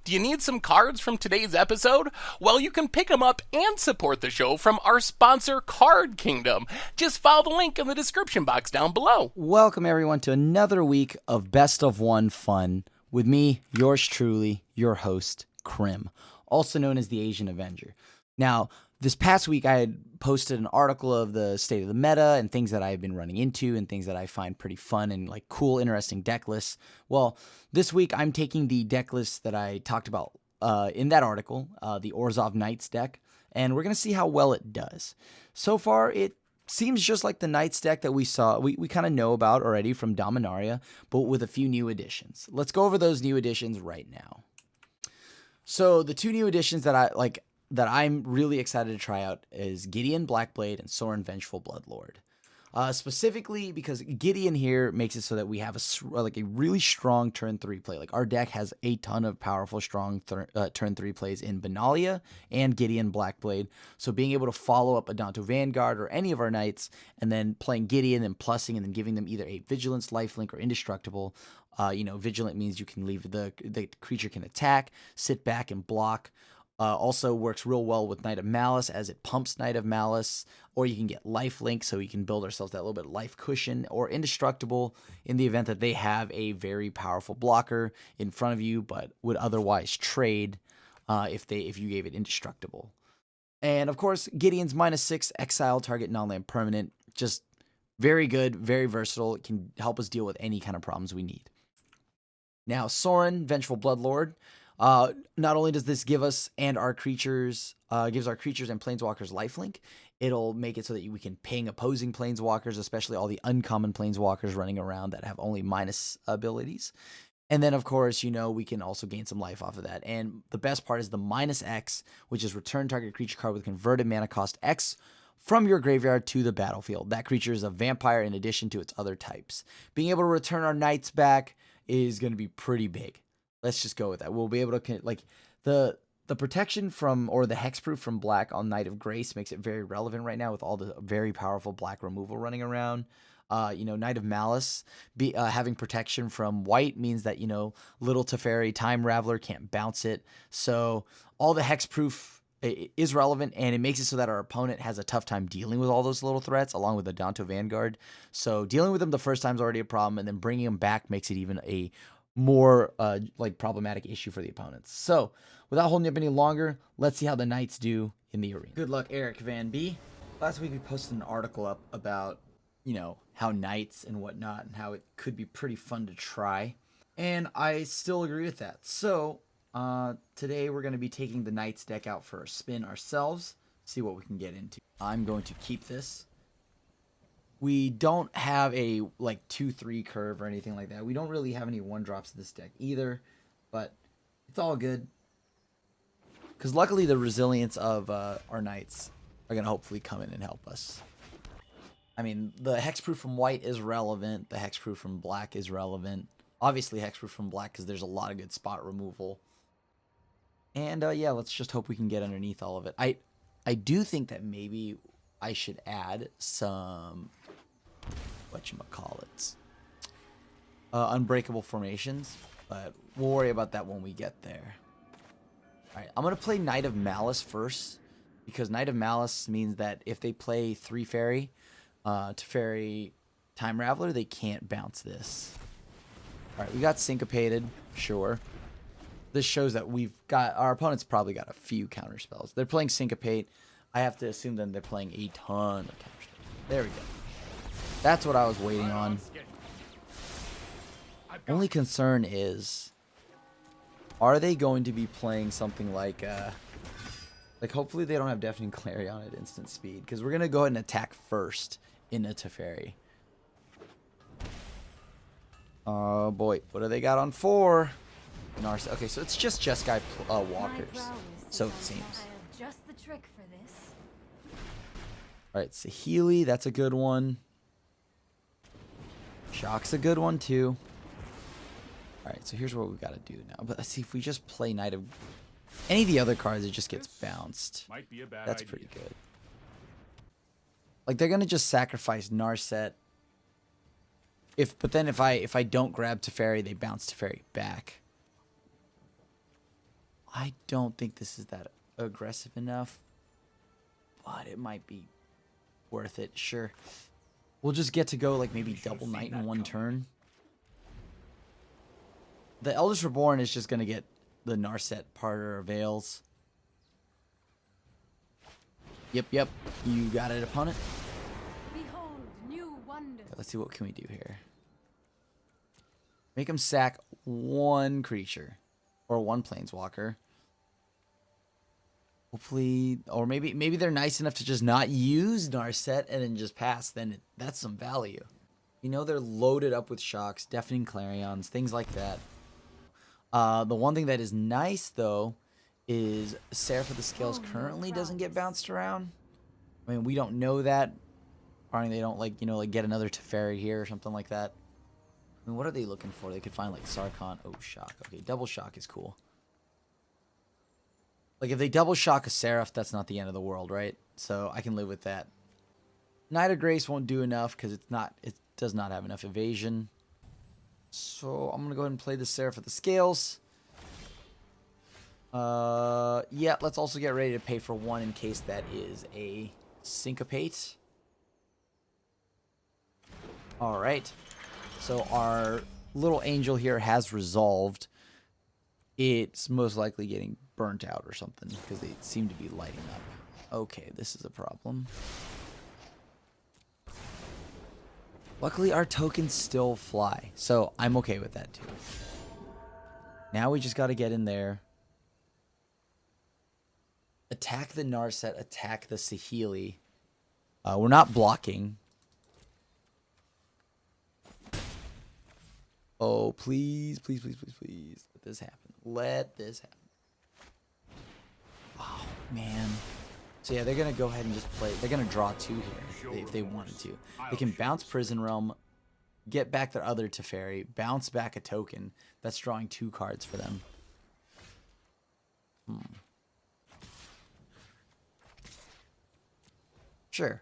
Do you need some cards from today's episode? Well, you can pick them up and support the show from our sponsor, Card Kingdom. Just follow the link in the description box down below. Welcome, everyone, to another week of Best of One fun with me, yours truly, your host, Krim, also known as the Asian Avenger. Now, this past week, I had posted an article of the state of the meta and things that I've been running into and things that I find pretty fun and like cool, interesting deck lists. Well, this week, I'm taking the deck list that I talked about in that article, the Orzhov Knights deck, and we're going to see how well it does. So far, it seems just like the Knights deck that we kind of know about already from Dominaria, but with a few new additions. Let's go over those new additions right now. So the two new additions that I'm really excited to try out is Gideon Blackblade and Sorin Vengeful Bloodlord. Specifically because Gideon here makes it so that we have a really strong turn 3 play. Like our deck has a ton of powerful, strong turn 3 plays in Benalia and Gideon Blackblade. So being able to follow up Adanto Vanguard or any of our knights and then playing Gideon and plussing and then giving them either a Vigilance, Lifelink, or Indestructible. Vigilant means you can leave the creature can attack, sit back, and block. Also works real well with Knight of Malice as it pumps Knight of Malice, or you can get Lifelink so we can build ourselves that little bit of life cushion, or Indestructible in the event that they have a very powerful blocker in front of you but would otherwise trade if you gave it Indestructible. And of course, Gideon's -6 exile target non-land permanent, just very good, very versatile. It can help us deal with any kind of problems we need. Now, Sorin, Vengeful Bloodlord. Not only does this give us and our creatures, gives our creatures and planeswalkers lifelink, it'll make it so that we can ping opposing planeswalkers, especially all the uncommon planeswalkers running around that have only minus abilities. And then, of course, we can also gain some life off of that. And the best part is the -X, which is return target creature card with converted mana cost X from your graveyard to the battlefield. That creature is a vampire in addition to its other types. Being able to return our knights back is going to be pretty big. Let's just go with that. We'll be able to, like, the protection from, or the hexproof from black on Knight of Grace makes it very relevant right now with all the very powerful black removal running around. Knight of Malice having protection from white means that, little Teferi, Time Raveler can't bounce it. So all the hexproof is relevant, and it makes it so that our opponent has a tough time dealing with all those little threats, along with the Adanto Vanguard. So dealing with them the first time is already a problem, and then bringing them back makes it even a more problematic issue for the opponents. So without holding up any longer, let's see how the Knights do in the arena. Good luck, Eric Van B. Last week we posted an article up about how Knights and whatnot and how it could be pretty fun to try, and I still agree with that. So today we're going to be taking the Knights deck out for a spin ourselves, see what we can get into. I'm going to keep this. We don't have a 2-3 curve or anything like that. We don't really have any 1-drops in this deck either, but it's all good. Because luckily the resilience of our Knights are going to hopefully come in and help us. I mean, the hexproof from white is relevant. The hexproof from black is relevant. Obviously hexproof from black because there's a lot of good spot removal. And yeah, let's just hope we can get underneath all of it. I do think that maybe I should add some unbreakable formations, but we'll worry about that when we get there. Alright, I'm going to play Knight of Malice first, because Knight of Malice means that if they play 3 fairy, Teferi, Time Raveler, they can't bounce this. Alright, we got Syncopated, sure. This shows that our opponent's probably got a few counter spells. They're playing Syncopate. I have to assume then they're playing a ton of counter spells. There we go. That's what I was waiting on. Only concern is, are they going to be playing something like hopefully they don't have Deafening Clarion at instant speed, because we're going to go ahead and attack first in a Teferi. Oh boy, what do they got on 4? Okay, so it's just Jeskai walkers, so it seems. Alright, Saheeli, that's a good one. Shock's a good one too. Alright, so here's what we've got to do now. But let's see, if we just play Knight of... any of the other cards, it just gets bounced. That's pretty good. Like, they're going to just sacrifice Narset. But then if I don't grab Teferi, they bounce Teferi back. I don't think this is that aggressive enough, but it might be worth it. Sure. We'll just get to go like maybe double knight in one turn. The Eldest Reborn is just going to get the Narset Parter of Veils. Yep. You got it, opponent. Behold, new wonders. Let's see, what can we do here? Make him sack one creature. Or one Planeswalker. Hopefully, or maybe they're nice enough to just not use Narset and then just pass. Then that's some value. You know, they're loaded up with shocks, deafening clarions, things like that. The one thing that is nice though is Seraph of the Scales currently doesn't get bounced around. I mean, we don't know that. Probably they don't like get another Teferi here or something like that. I mean, what are they looking for? They could find like Sarkhan. Oh, shock. Okay, double shock is cool. Like if they double shock a Seraph, that's not the end of the world, right? So I can live with that. Knight of Grace won't do enough because it does not have enough evasion. So I'm gonna go ahead and play the Seraph of the Scales. Yeah, let's also get ready to pay for one in case that is a Syncopate. Alright. So our little angel here has resolved. It's most likely getting burnt out or something because they seem to be lighting up. Okay, this is a problem. Luckily, our tokens still fly, so I'm okay with that too. Now we just got to get in there. Attack the Narset, attack the Saheeli. We're not blocking. Oh, please. Let this happen. Let this happen. Oh, man. So, yeah, they're going to go ahead and just play. They're going to draw two here if they wanted to. They can bounce Prison Realm, get back their other Teferi, bounce back a token. That's drawing two cards for them. Sure.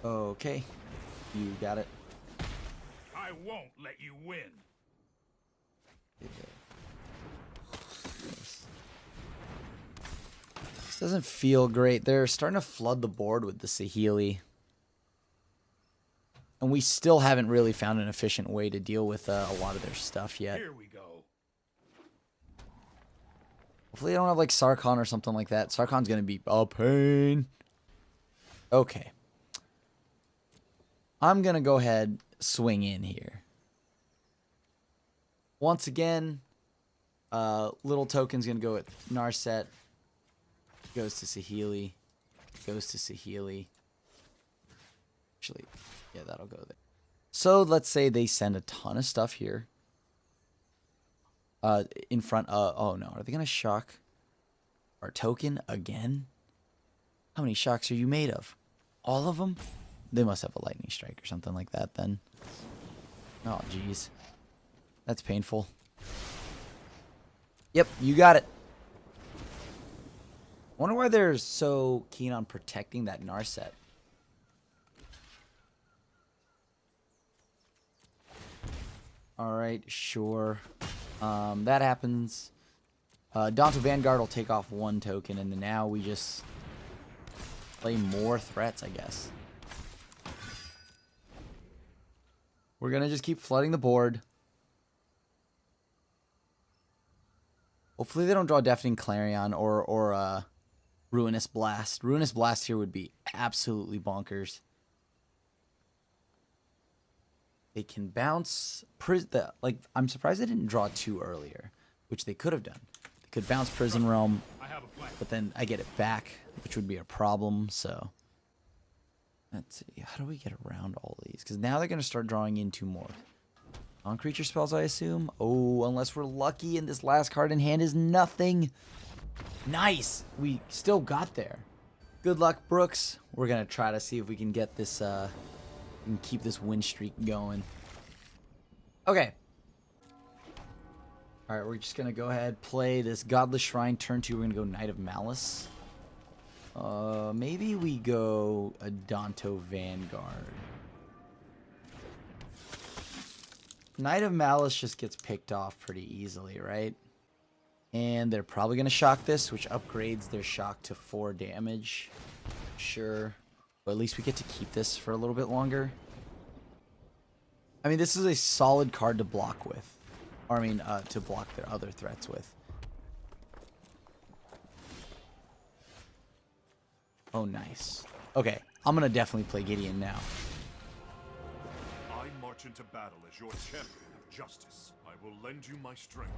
Okay. You got it. I won't let you win. This doesn't feel great. They're starting to flood the board with the Saheeli. And we still haven't really found an efficient way to deal with a lot of their stuff yet. Here we go. Hopefully they don't have like Sarkhan or something like that. Sarkhan's going to be a pain. Okay. I'm going to go ahead, swing in here. Once again, little token's going to go with Narset. Goes to Saheeli. Goes to Saheeli. Actually, yeah, that'll go there. So let's say they send a ton of stuff here. In front. Oh no, are they going to shock our token again? How many shocks are you made of? All of them? They must have a lightning strike or something like that then. Oh, jeez. That's painful. Yep, you got it. I wonder why they're so keen on protecting that Narset. Alright, sure. That happens. Danto Vanguard will take off one token, and then now we just play more threats, I guess. We're going to just keep flooding the board. Hopefully they don't draw Deafening Clarion or Ruinous Blast. Ruinous Blast here would be absolutely bonkers. They can bounce... I'm surprised they didn't draw two earlier, which they could have done. They could bounce Prison Realm, but then I get it back, which would be a problem, so... Let's see. How do we get around all these? Because now they're going to start drawing in two more. Non-creature spells, I assume? Oh, unless we're lucky and this last card in hand is nothing. Nice! We still got there. Good luck, Brooks. We're going to try to see if we can get this... and keep this win streak going. Okay. Alright, we're just going to go ahead, play this Godless Shrine. Turn 2, we're going to go Knight of Malice. Maybe we go a Danto Vanguard. Knight of Malice just gets picked off pretty easily, right? And they're probably going to shock this, which upgrades their shock to 4 damage. Sure. But at least we get to keep this for a little bit longer. I mean, this is a solid card to block with. Or, I mean, to block their other threats with. Oh, nice. Okay, I'm going to definitely play Gideon now. I march into battle as your champion of justice. I will lend you my strength.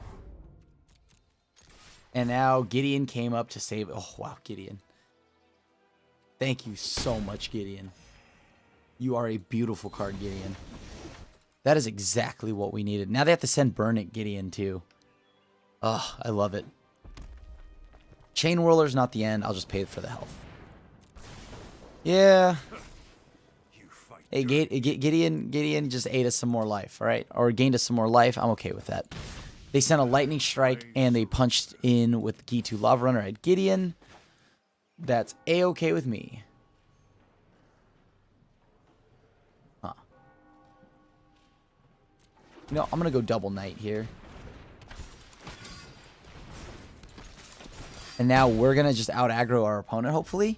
And now Gideon came up to save... Oh, wow, Gideon. Thank you so much, Gideon. You are a beautiful card, Gideon. That is exactly what we needed. Now they have to send Burn It Gideon, too. Oh, I love it. Chain Whirler's not the end. I'll just pay for the health. Yeah. Hey, Gideon just ate us some more life, all right? Or gained us some more life. I'm okay with that. They sent a Lightning Strike, and they punched in with G2 Lava Runner at Gideon. That's A-okay with me. Huh. You know, I'm going to go double Knight here. And now we're going to just out-aggro our opponent, hopefully.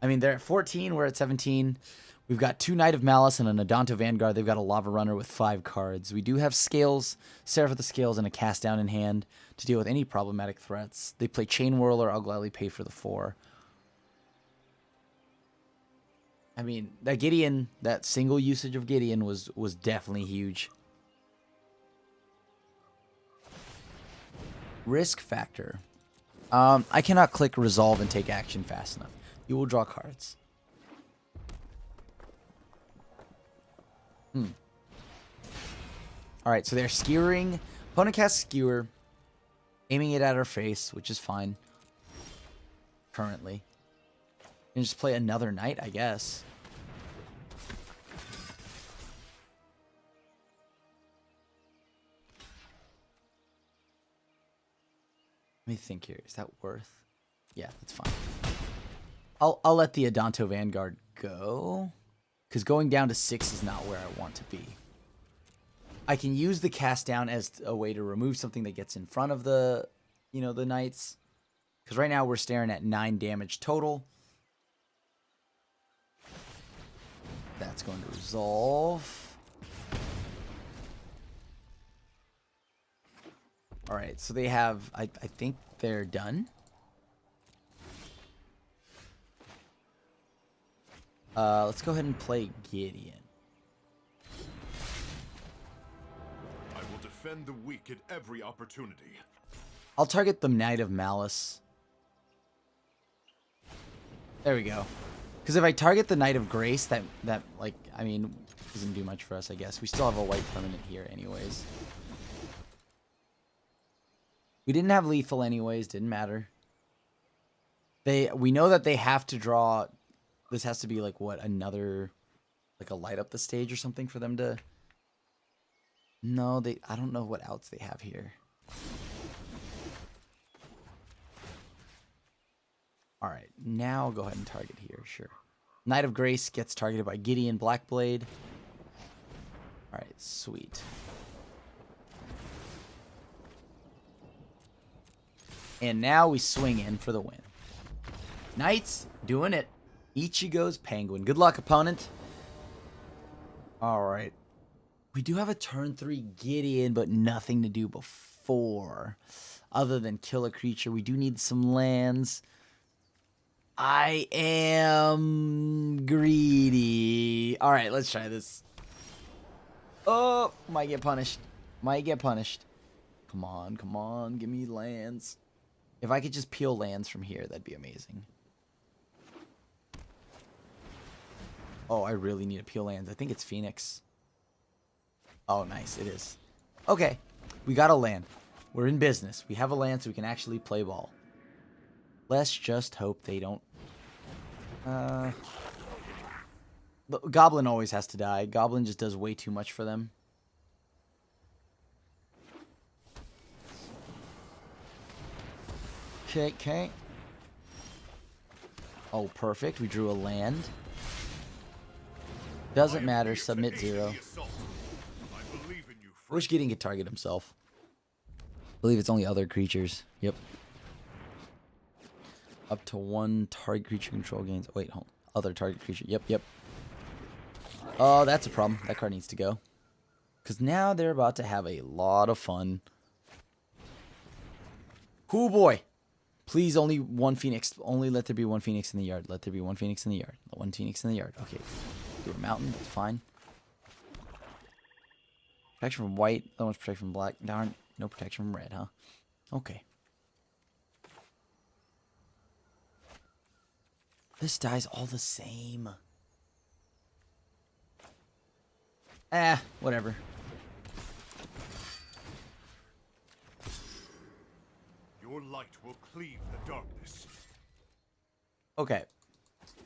I mean, they're at 14. We're at 17. We've got 2 Knight of Malice and an Adonto Vanguard. They've got a Lava Runner with 5 cards. We do have Scales, Seraph of the Scales, and a Cast Down in hand to deal with any problematic threats. They play Chain Whirler. I'll gladly pay for the 4. I mean, that Gideon, that single usage of Gideon was definitely huge. Risk factor. I cannot click Resolve and take action fast enough. You will draw cards. Alright, so they're skewering. Opponent casts Skewer, aiming it at our face, which is fine. Currently. And just play another Knight, I guess. Let me think here. Is that worth? Yeah, that's fine. I'll let the Adonto Vanguard go. Because going down to 6 is not where I want to be. I can use the Cast Down as a way to remove something that gets in front of the, you know, the Knights. Because right now we're staring at 9 damage total. That's going to resolve. Alright, so they have... I think they're done. Let's go ahead and play Gideon. I will defend the weak at every opportunity. I'll target the Knight of Malice. There we go. Because if I target the Knight of Grace, that like, I mean, doesn't do much for us, I guess. We still have a white permanent here anyways. We didn't have lethal anyways, didn't matter. We know that they have to draw... This has to be like, what, another... Like a light up the stage or something for them to... No, I don't know what outs they have here. Alright, now go ahead and target here, sure. Knight of Grace gets targeted by Gideon Blackblade. Alright, sweet. And now we swing in for the win. Knights, doing it. Ichigo's Penguin. Good luck, opponent. Alright. We do have a turn 3 Gideon, but nothing to do before. Other than kill a creature. We do need some lands. I am greedy. Alright, let's try this. Oh, might get punished. Might get punished. Come on, come on. Give me lands. If I could just peel lands from here, that'd be amazing. Oh, I really need to peel lands. I think it's Phoenix. Oh, nice. It is. Okay. We got a land. We're in business. We have a land so we can actually play ball. Let's just hope they don't... Goblin always has to die. Goblin just does way too much for them. Okay, okay. Oh, perfect. We drew a land. Doesn't matter. Submit 0. I wish Gideon could target himself. I believe it's only other creatures. Yep. Up to 1 target creature control gains. Wait, hold. Other target creature. Yep, yep. Oh, that's a problem. That card needs to go. Because now they're about to have a lot of fun. Oh boy. Please, only 1 Phoenix. Only let there be 1 Phoenix in the yard. Let there be 1 Phoenix in the yard. 1 Phoenix in the yard. Okay. Do a mountain. That's fine. Protection from white. That one's protection from black. Darn. No protection from red, huh? Okay. This die's all the same. Whatever. Your light will cleave the darkness. Okay.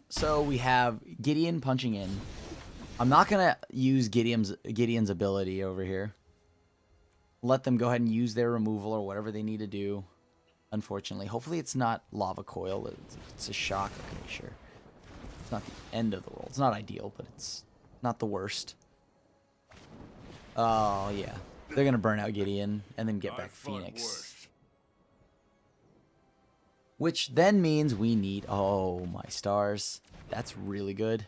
So we have Gideon punching in. I'm not going to use Gideon's ability over here. Let them go ahead and use their removal or whatever they need to do. Unfortunately. Hopefully it's not Lava Coil. It's a shock. Okay, sure. It's not the end of the world. It's not ideal, but it's not the worst. Oh, yeah. They're going to burn out Gideon and then get back Phoenix. Which then means we need... Oh, my stars. That's really good.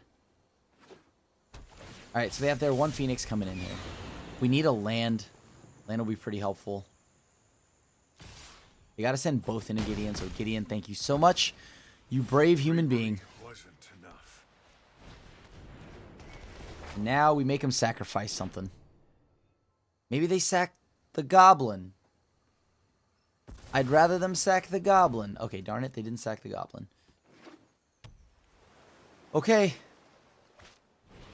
Alright, so they have their 1 Phoenix coming in here. We need a land. Land will be pretty helpful. We gotta send both into Gideon, so Gideon, thank you so much. You brave human being. Wasn't enough. Now we make him sacrifice something. Maybe they sack the goblin. I'd rather them sack the goblin. Okay, darn it, they didn't sack the goblin. Okay.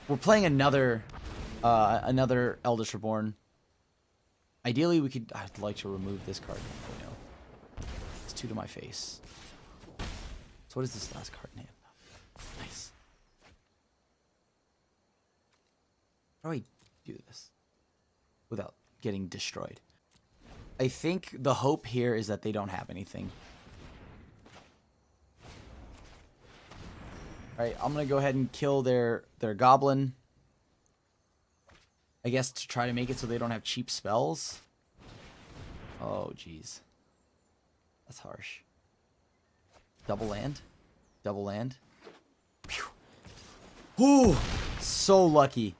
We're playing another Eldest Reborn. Ideally, I'd like to remove this card. Oh, no. It's 2 to my face. So what is this last card name? Nice. How do I do this without getting destroyed? I think the hope here is that they don't have anything. Alright, I'm going to go ahead and kill their goblin. I guess to try to make it so they don't have cheap spells. Oh, jeez. That's harsh. Double land. Double land. Phew. Ooh! So lucky.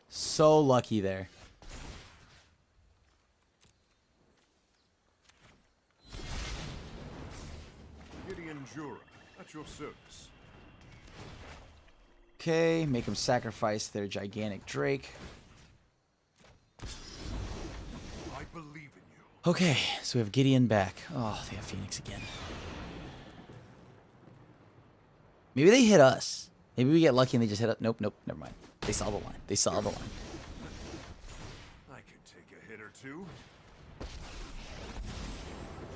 So lucky there. Gideon Jura, at your service. Okay, make them sacrifice their gigantic Drake. I believe in you. Okay, so we have Gideon back. Oh, they have Phoenix again. Maybe they hit us. Maybe we get lucky and they just hit us. Nope, nope, never mind. They saw the line. They saw the line. I can take a hit or two.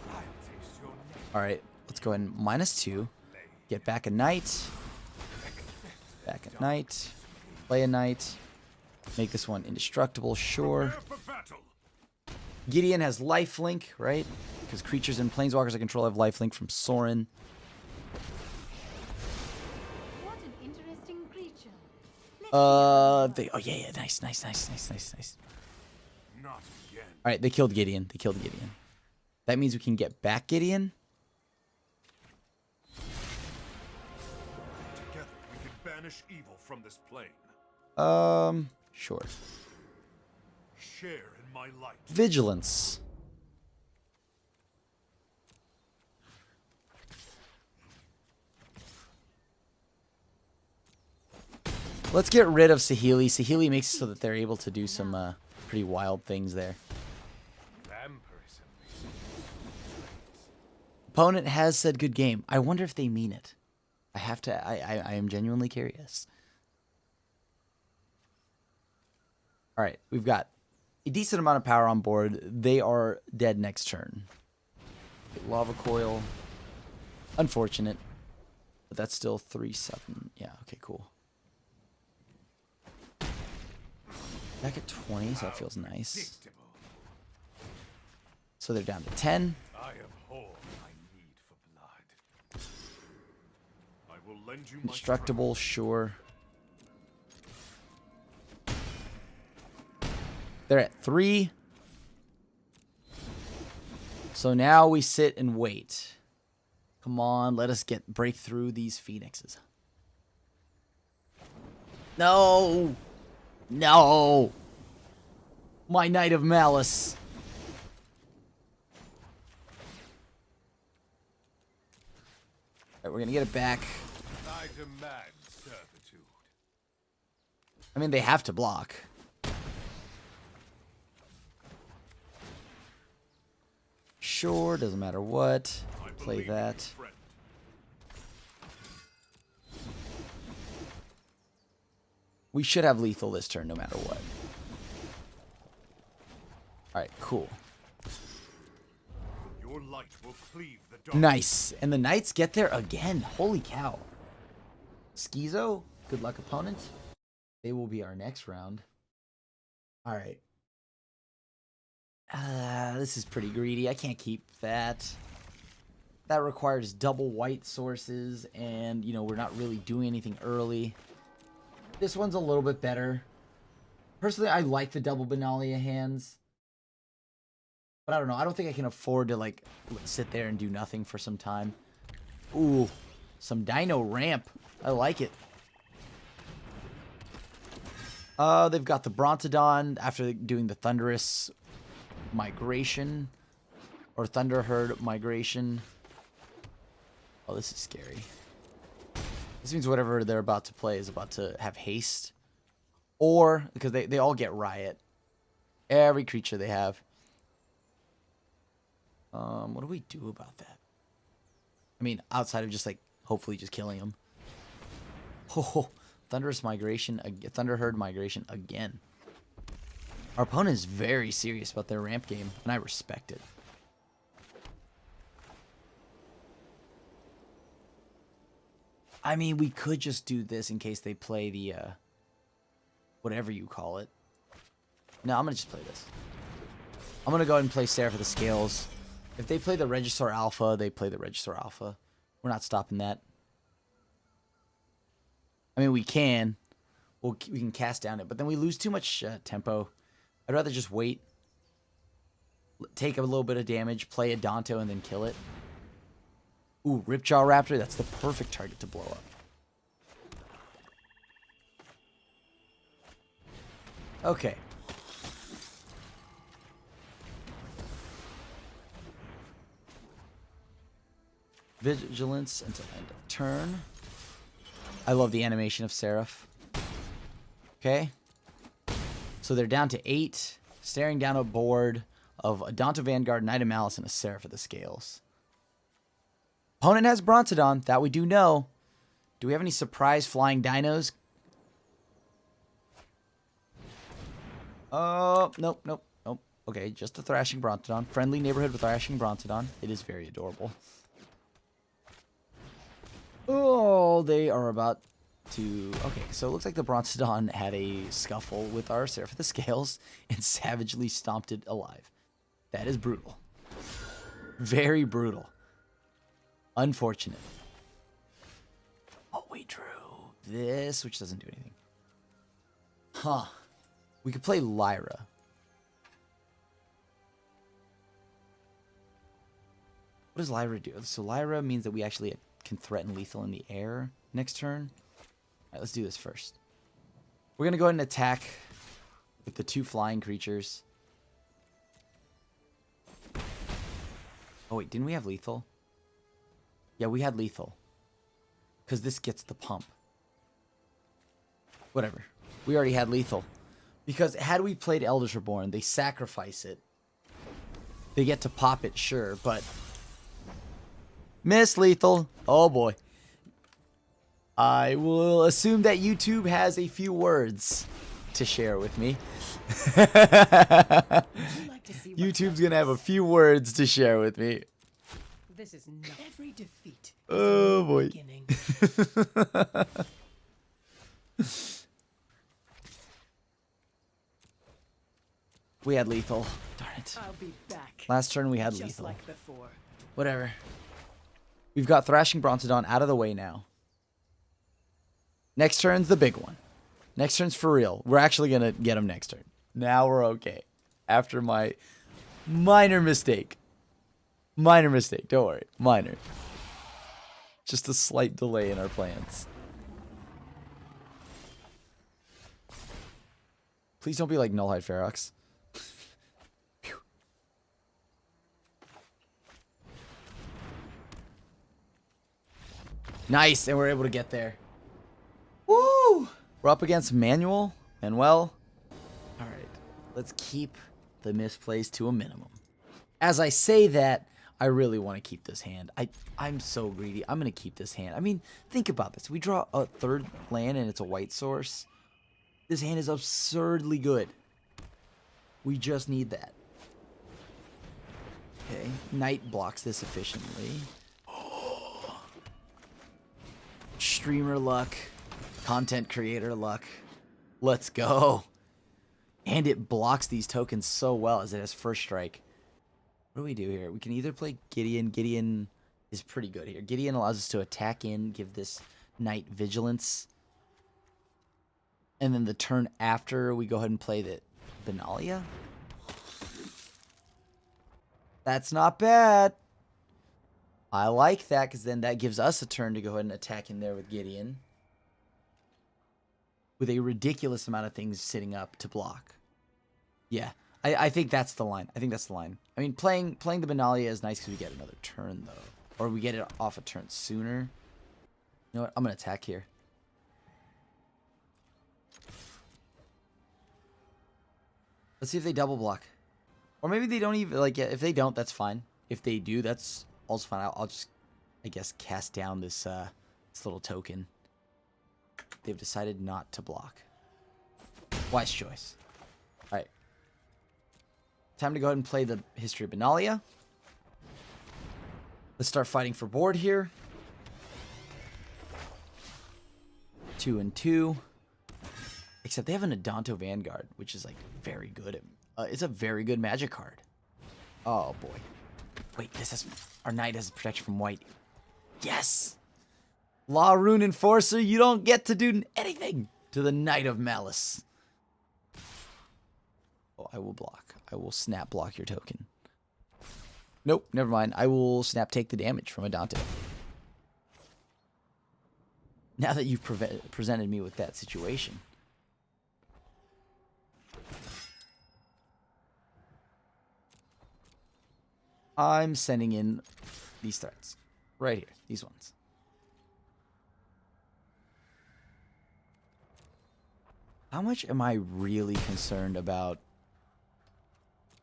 I'll taste your neck. Alright, let's go ahead and -2. Get back a knight. Back at night. Play a knight. Make this one indestructible, sure. Prepare for battle. Gideon has lifelink, right? Because creatures and planeswalkers I control have lifelink from Sorin. What an interesting creature. Oh yeah, nice. Not again. Alright, they killed Gideon. That means we can get back Gideon. Together we can banish evil from this plane. Sure. Share in my light. Vigilance. Let's get rid of Saheeli. Saheeli makes it so that they're able to do some pretty wild things there. Vampirism. Opponent has said good game. I wonder if they mean it. I am genuinely curious. Alright, we've got a decent amount of power on board. They are dead next turn. Lava Coil. Unfortunate. But that's still 3-7. Yeah, okay, cool. Back at 20, so that feels nice. So they're down to 10. I abhor my need for blood. I will lend you my Indestructible, sure. They're at 3. So now we sit and wait. Come on, let us break through these phoenixes. No! No! My Knight of Malice. Alright, we're gonna get it back. I demand servitude. I mean, they have to block. Sure, doesn't matter what. Play that. We should have lethal this turn no matter what. Alright, cool. Your light will cleave the dark. Nice. And the Knights get there again. Holy cow. Schizo, good luck opponent. They will be our next round. Alright. This is pretty greedy. I can't keep that. That requires double white sources, and, you know, we're not really doing anything early. This one's a little bit better. Personally, I like the double Benalia hands. But I don't know. I don't think I can afford to, like, sit there and do nothing for some time. Ooh, some Dino Ramp. I like it. They've got the Brontodon after doing the Thunderous Migration. Or Thunderherd Migration. Oh, this is scary. This means whatever they're about to play is about to have haste. Or, because they all get Riot. Every creature they have. What do we do about that? I mean, outside of just, like, hopefully just killing them. Oh, Thunderous Migration, Thunderherd Migration again. Our opponent is very serious about their ramp game, and I respect it. I mean, we could just do this in case they play the, whatever you call it. No, I'm going to just play this. I'm going to go ahead and play Seraph of the Scales. If they play the Regisaur Alpha, they play the Regisaur Alpha. We're not stopping that. I mean, we can. We can cast down it, but then we lose too much tempo. I'd rather just wait. Take a little bit of damage, play a Danto, and then kill it. Ooh, Ripjaw Raptor. That's the perfect target to blow up. Okay. Vigilance until end of turn. I love the animation of Seraph. Okay. So they're down to 8. Staring down a board of a Danto Vanguard, Knight of Malice, and a Seraph of the Scales. Opponent has Brontodon. That we do know. Do we have any surprise flying dinos? Nope, nope, nope. Okay, just the Thrashing Brontodon. Friendly neighborhood with Thrashing Brontodon. It is very adorable. Oh, they are about to... Okay, so it looks like the Brontodon had a scuffle with our Seraph of the Scales and savagely stomped it alive. That is brutal. Very brutal. Unfortunate. Oh, we drew this, which doesn't do anything. Huh. We could play Lyra. What does Lyra do? So Lyra means that we actually can threaten lethal in the air next turn. Alright, let's do this first. We're going to go ahead and attack with the 2 flying creatures. Oh, wait, didn't we have lethal? Yeah, we had lethal. Because this gets the pump. Whatever. We already had lethal. Because had we played Elders Reborn, they sacrifice it. They get to pop it, sure, but... Miss lethal. Oh, boy. I will assume that YouTube has a few words to share with me. YouTube's going to have a few words to share with me. This is not every defeat. Oh, boy. We had lethal. Darn it. I'll be back. Last turn we had Just lethal. like before. Whatever. We've got Thrashing Brontodon out of the way now. Next turn's the big one. Next turn's for real. We're actually going to get him next turn. Now we're okay. After my minor mistake. Minor mistake. Don't worry. Minor. Just a slight delay in our plans. Please don't be like Nullhide Ferox. Nice, and we're able to get there. Woo! We're up against Manuel. Alright, let's keep the misplays to a minimum. As I say that, I really want to keep this hand. I'm so greedy. I'm going to keep this hand. I mean, think about this. We draw a third land and it's a white source. This hand is absurdly good. We just need that. Okay, Knight blocks this efficiently. Streamer luck. Content creator luck. Let's go. And it blocks these tokens so well as it has first strike. What do we do here? We can either play Gideon. Gideon is pretty good here. Gideon allows us to attack in, give this Knight vigilance. And then the turn after, we go ahead and play the Benalia. That's not bad. I like that, because then that gives us a turn to go ahead and attack in there with Gideon. With a ridiculous amount of things sitting up to block. Yeah, I think that's the line. I mean, playing the Benalia is nice because we get another turn, though. Or we get it off a turn sooner. You know what? I'm going to attack here. Let's see if they double block. Or maybe they don't even, like, yeah, if they don't, that's fine. If they do, that's also fine. I'll just, I guess, cast down this, this little token. They've decided not to block. Wise choice. Alright. Time to go ahead and play the History of Benalia. Let's start fighting for board here. 2 and 2. Except they have an Adanto Vanguard, which is, like, very good. It's a very good magic card. Oh, boy. Wait, this is... Our Knight has protection from white. Yes! Law Rune Enforcer, you don't get to do anything to the Knight of Malice. Oh, I will block. I will snap block your token. Nope, never mind. I will snap take the damage from Adanto. Now that you've presented me with that situation. I'm sending in these threats. Right here. These ones. How much am I really concerned about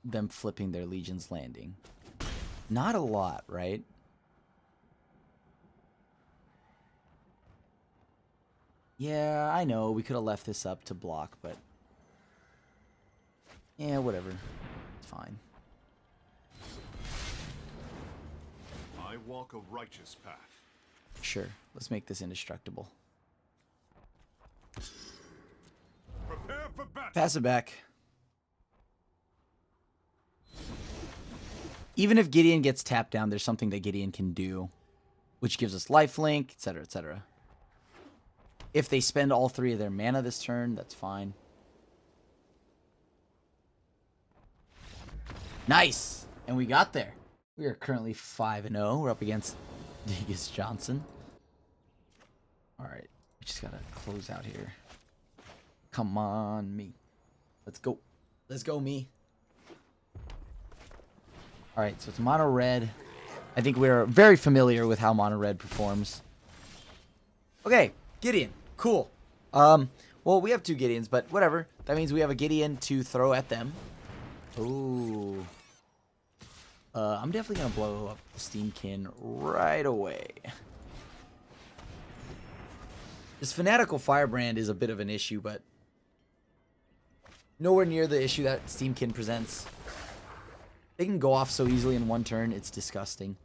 them flipping their Legion's Landing? Not a lot, right? Yeah, I know. We could have left this up to block, but... yeah, whatever. It's fine. I walk a righteous path. Sure. Let's make this indestructible. Prepare for battle. Pass it back. Even if Gideon gets tapped down, there's something that Gideon can do, which gives us lifelink, etc., etc. If they spend all 3 of their mana this turn, that's fine. Nice! And we got there. We are currently 5-0. We're up against Degas Johnson. Alright. We just gotta close out here. Come on, me. Let's go. Let's go, me. Alright, so it's mono red. I think we're very familiar with how mono red performs. Okay, Gideon. Cool. Well, we have 2 Gideons, but whatever. That means we have a Gideon to throw at them. Ooh. I'm definitely going to blow up Steamkin right away. This Fanatical Firebrand is a bit of an issue, but nowhere near the issue that Steamkin presents. They can go off so easily in one turn, it's disgusting.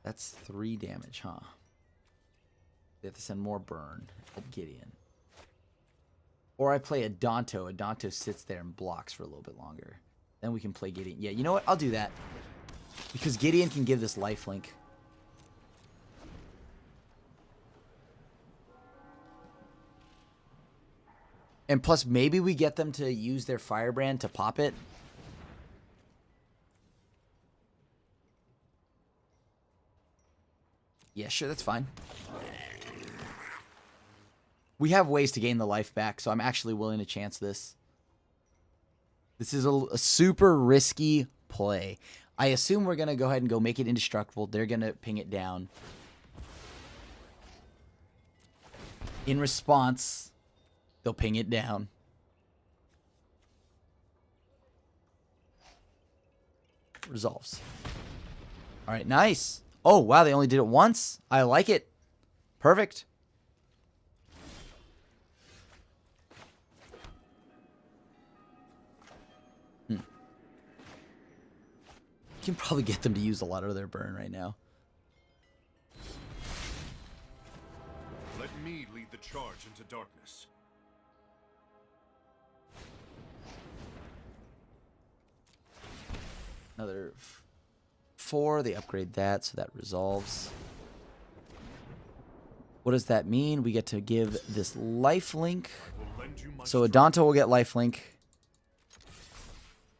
That's 3 damage, huh? They have to send more burn at Gideon. Or I play Adanto. Adanto sits there and blocks for a little bit longer. Then we can play Gideon. Yeah, you know what? I'll do that. Because Gideon can give this lifelink. And plus, maybe we get them to use their Firebrand to pop it. Yeah, sure, that's fine. We have ways to gain the life back, so I'm actually willing to chance this. This is a super risky play. I assume we're going to go ahead and go make it indestructible. They're going to ping it down. In response, they'll ping it down. Resolves. All right, nice. Oh, wow, they only did it once. I like it. Perfect. You can probably get them to use a lot of their burn right now. Let me lead the charge into darkness. Another 4. They upgrade that, so that resolves. What does that mean? We get to give this lifelink. So Adonto will get lifelink.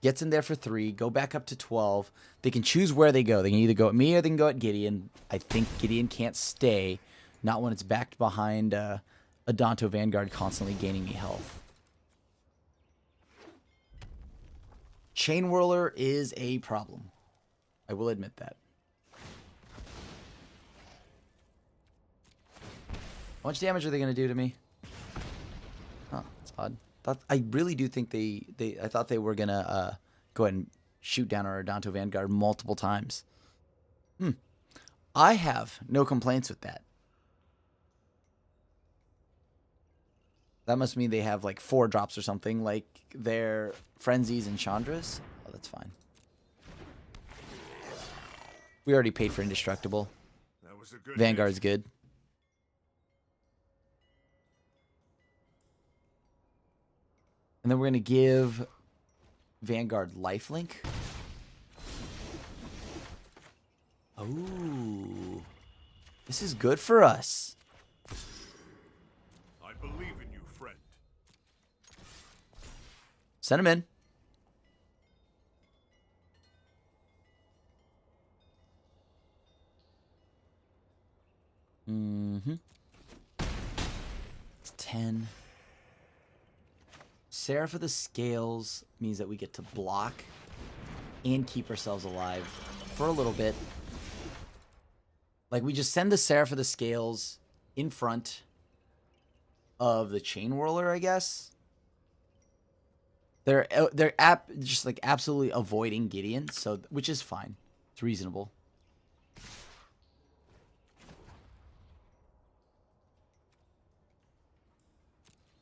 Gets in there for 3. Go back up to 12. They can choose where they go. They can either go at me or they can go at Gideon. I think Gideon can't stay. Not when it's backed behind Adonto Vanguard constantly gaining me health. Chain Whirler is a problem. I will admit that. How much damage are they going to do to me? Huh, that's odd. I really do think I thought they were going to go ahead and shoot down our Adonto Vanguard multiple times. I have no complaints with that. That must mean they have like 4 drops or something, like their Frenzies and Chandras. Oh, that's fine. We already paid for Indestructible. That was a good Vanguard's good. And then we're going to give Vanguard lifelink. Oh. This is good for us. I believe in you, friend. Send him in. It's 10. Seraph of the Scales means that we get to block and keep ourselves alive for a little bit. Like, we just send the Seraph of the Scales in front of the Chain Whirler, I guess. They're just like absolutely avoiding Gideon, so which is fine. It's reasonable.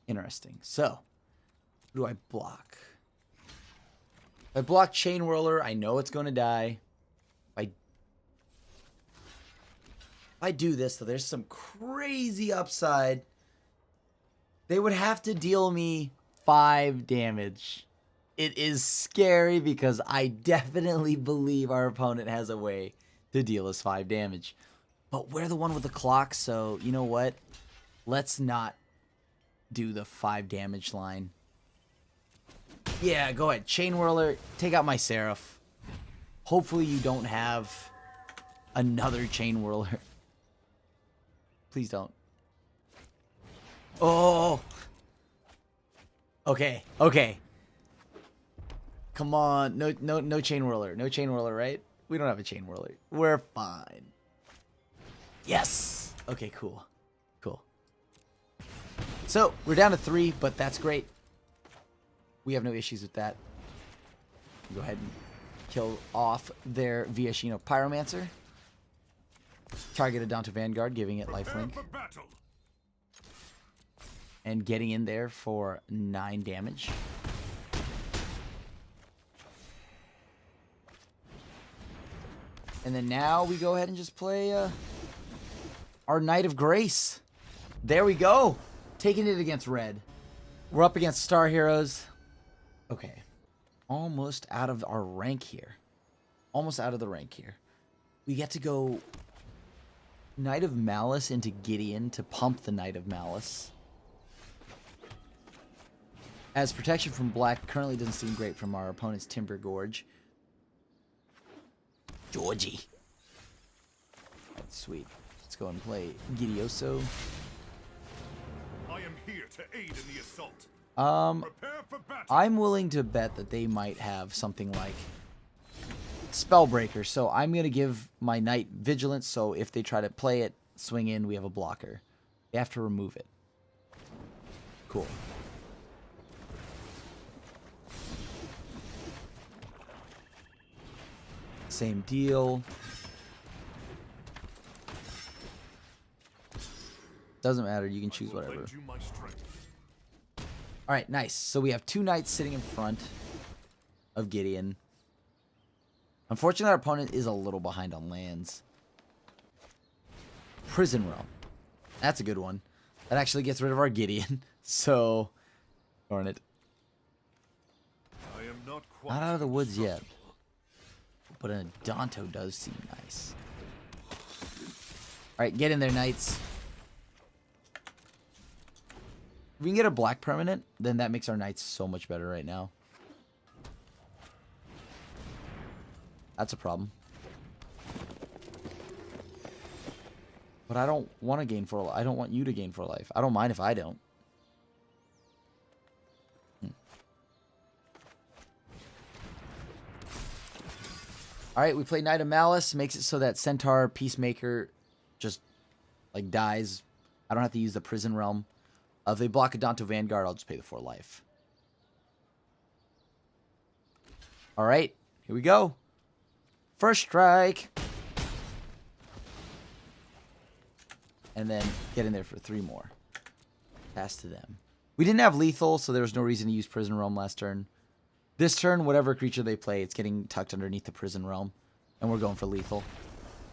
Interesting. So, who do I block? If I block Chain Whirler, I know it's going to die. If I do this, though, there's some crazy upside. They would have to deal me 5 damage. It is scary because I definitely believe our opponent has a way to deal us 5 damage. But we're the one with the clock, so you know what? Let's not do the 5 damage line. Yeah, go ahead. Chain Whirler, take out my Seraph. Hopefully you don't have another Chain Whirler. Please don't. Oh! Okay, okay. Come on. No Chain Whirler. No Chain Whirler, right? We don't have a Chain Whirler. We're fine. Yes! Okay, cool. Cool. So, we're down to 3, but that's great. We have no issues with that. Go ahead and kill off their Viashino Pyromancer. Target Adonto Vanguard, giving it lifelink. And getting in there for 9 damage. And then now we go ahead and just play our Knight of Grace. There we go. Taking it against red. We're up against Star Heroes. Okay. Almost out of our rank here. Almost out of the rank here. We get to go Knight of Malice into Gideon to pump the Knight of Malice. as protection from black currently doesn't seem great from our opponent's Timber Gorge. Georgie. That's sweet. Let's go and play Gidioso. I am here to aid in the assault. Prepare for battle. I'm willing to bet that they might have something like Spellbreaker, so I'm going to give my knight Vigilance, so if they try to play it, swing in, we have a blocker. They have to remove it. Cool. Same deal. Doesn't matter, you can choose whatever. Lend you my strength. Alright, nice. So we have 2 knights sitting in front of Gideon. Unfortunately, our opponent is a little behind on lands. Prison Realm. That's a good one. That actually gets rid of our Gideon. So, darn it. I am not quite Not out of the woods yet. But a Danto does seem nice. Alright, get in there, knights. If we can get a black permanent, then that makes our knights so much better right now. That's a problem. But I don't want to gain 4 life. I don't want you to gain 4 life. I don't mind if I don't. Alright, we play Knight of Malice. Makes it so that Centaur Peacemaker just, like, dies. I don't have to use the Prison Realm. If they block a Danto Vanguard, I'll just pay the 4 life. Alright, here we go. First strike. And then get in there for 3 more. Pass to them. We didn't have lethal, so there was no reason to use Prison Realm last turn. This turn, whatever creature they play, it's getting tucked underneath the Prison Realm. And we're going for lethal.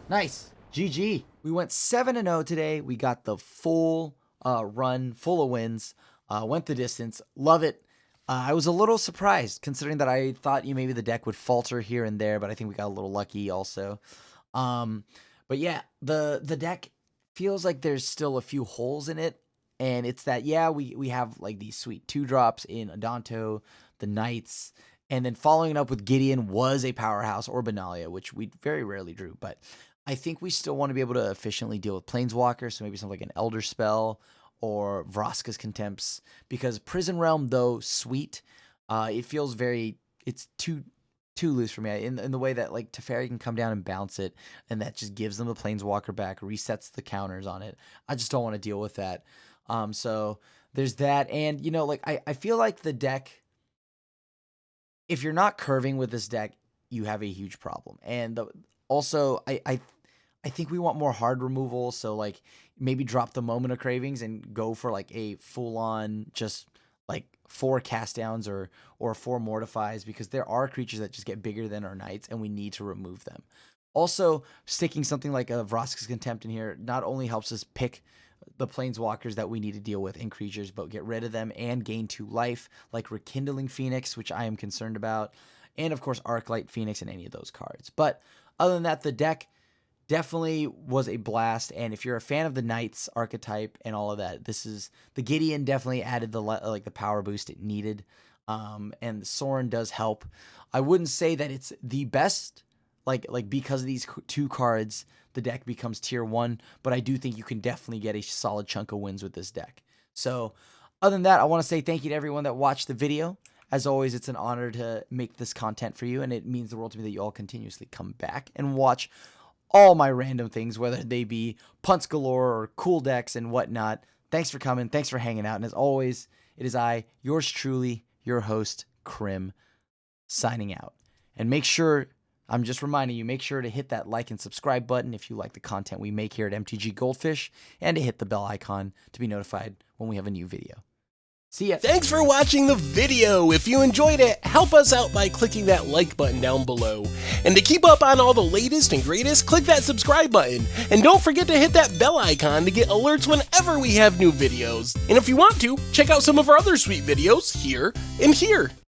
Nice. GG. We went 7-0 today. We got the full run, full of wins. Went the distance. Love it. I was a little surprised, considering that I thought maybe the deck would falter here and there, but I think we got a little lucky also. But yeah, the deck feels like there's still a few holes in it. And it's that, yeah, we have like these sweet 2-drops in Adanto, the Knights, and then following it up with Gideon was a powerhouse, or Benalia, which we very rarely drew. But I think we still want to be able to efficiently deal with Planeswalkers, so maybe something like an Elder Spell or Vraska's Contempts, because Prison Realm, though sweet, it feels very, it's too loose for me in the way that like Teferi can come down and bounce it, and that just gives them the Planeswalker back, resets the counters on it. I just don't want to deal with that. So there's that, and you know, like I feel like the deck, if you're not curving with this deck, you have a huge problem. And also, I think we want more hard removal, so like maybe drop the Moment of Cravings and go for like a full-on just like 4 cast downs or 4 mortifies, because there are creatures that just get bigger than our knights and we need to remove them. Also, sticking something like a Vraska's Contempt in here not only helps us pick the Planeswalkers that we need to deal with in creatures, but get rid of them and gain 2 life, like Rekindling Phoenix, which I am concerned about, and of course Arclight Phoenix and any of those cards. But other than that, the deck definitely was a blast, and if you're a fan of the Knights archetype and all of that, this is the Gideon definitely added the power boost it needed, and Sorin does help. I wouldn't say that it's the best, like because of these 2 cards, the deck becomes tier 1, but I do think you can definitely get a solid chunk of wins with this deck. So other than that, I want to say thank you to everyone that watched the video. As always, it's an honor to make this content for you, and it means the world to me that you all continuously come back and watch all my random things, whether they be punts galore or cool decks and whatnot. Thanks for coming. Thanks for hanging out. And as always, it is I, yours truly, your host, Krim, signing out. And make sure, I'm just reminding you, make sure to hit that like and subscribe button if you like the content we make here at MTG Goldfish, and to hit the bell icon to be notified when we have a new video. See ya. Thanks for watching the video. If you enjoyed it, help us out by clicking that like button down below. And to keep up on all the latest and greatest, click that subscribe button. And don't forget to hit that bell icon to get alerts whenever we have new videos. And if you want to, check out some of our other sweet videos here and here.